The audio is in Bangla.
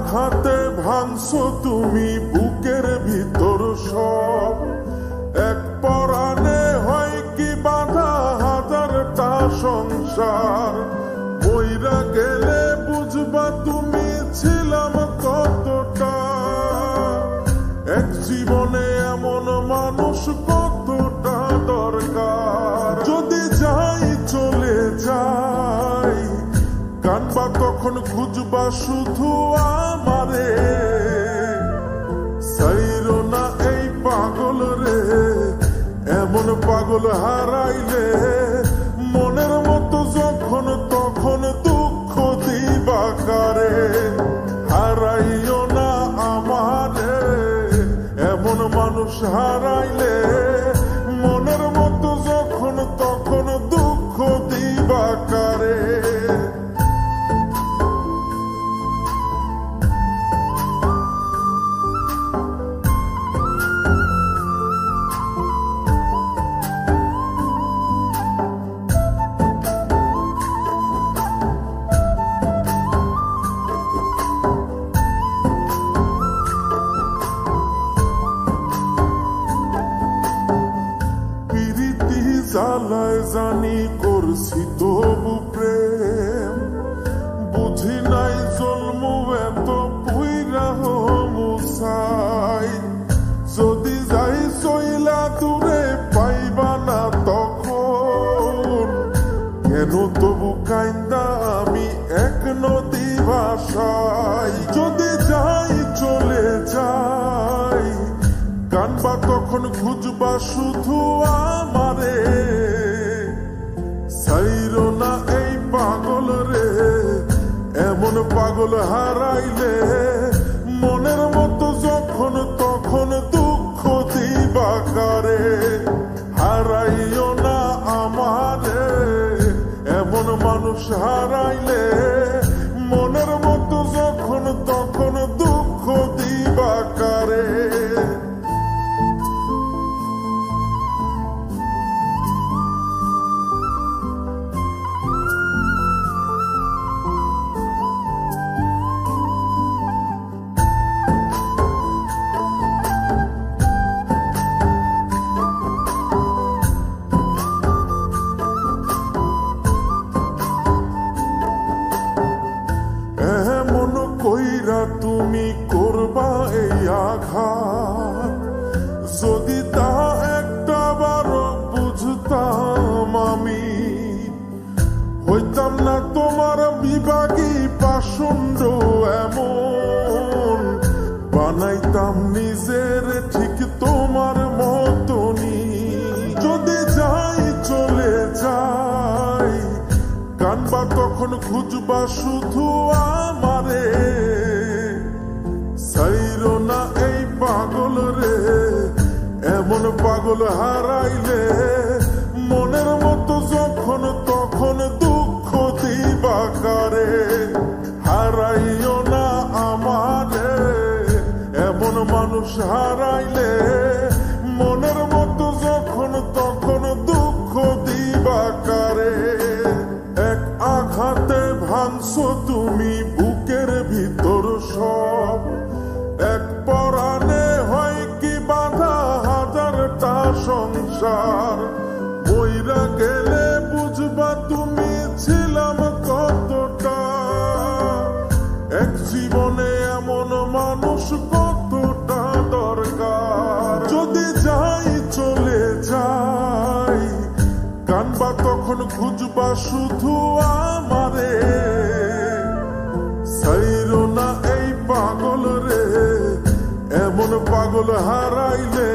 আঘাতে ভাঙছো তুমি বুকের ভিতর সব, এক পরাণে হয় কি বাধা হাজারটা সংসার। মইরা গেলে বুঝবা তুমি ছিলাম কতটা, এক জীবনে এমন মানুষ কতটা দরকার। যদি যাই চলে যাই কানবা তখন খুঁজবা শুধু আমারে, সাইরো না এই পাগল রে, এমন পাগল হারাইলে মনের মতো যখন তখন দুঃখ দিবা কারে। হারাইও না আমারে, এমন মানুষ হারাইলে মনের মতো যখন তখন দুঃখ দিবা কারে। জ্বালায় জানি করছি তবু প্রেম, বুঝি নাই জন্মু এত পুইরা মুসাই। যদি যাই চইলা দূরে পাইবা না তখন, কেন তবু কাইন্দা আমি এক নদী ভাষাই। যদি যাই চলে যাই কানবা তখন খুঁজবা শুধু আমারে, সাইরো না এই পাগল রে, এমন পাগল হারাইলে মনের মতো যখন তখন দুঃখ দিবা কারে। হারাইও না আমারে, এমন মানুষ হারাইলে মনের মতো যখন তখন দুঃখ দিবা কারে। কইরা তুমি করবা এই আঘাত, যদি তা একটা বারো বুঝতাম আমি, হইতাম না তোমার বিভাগী পাষণ্ড এমন, বানাইতাম নিজের ঠিক তোমার মতনই। যদি যাই চলে যাই কানবা তখন খুঁজবা শুধু আমারে, সাইরো না এই পাগল রে, এমন পাগল হারাইলে মনের মতো যখন তখন দুঃখ দিবা কারে। হারাইও না আমারে, এমন মানুষ হারাইলে মনের মতো যখন তখন দুঃখ দিবা কারে। এক আঘাতে ভাঙছো তুমি বুকের ভিতর সব, এক পরাণে হয় কি বাধা হাজারটা সংসার। মইরা গেলে বুঝবা তুমি ছিলাম কতটা, এক জীবনে এমন মানুষ কতটা দরকার। যদি যাই চলে যাই কানবা তখন খুঁজবা শুধু আমারে, সাইরো না এই পাগল রে, এমন পাগল হারাইলে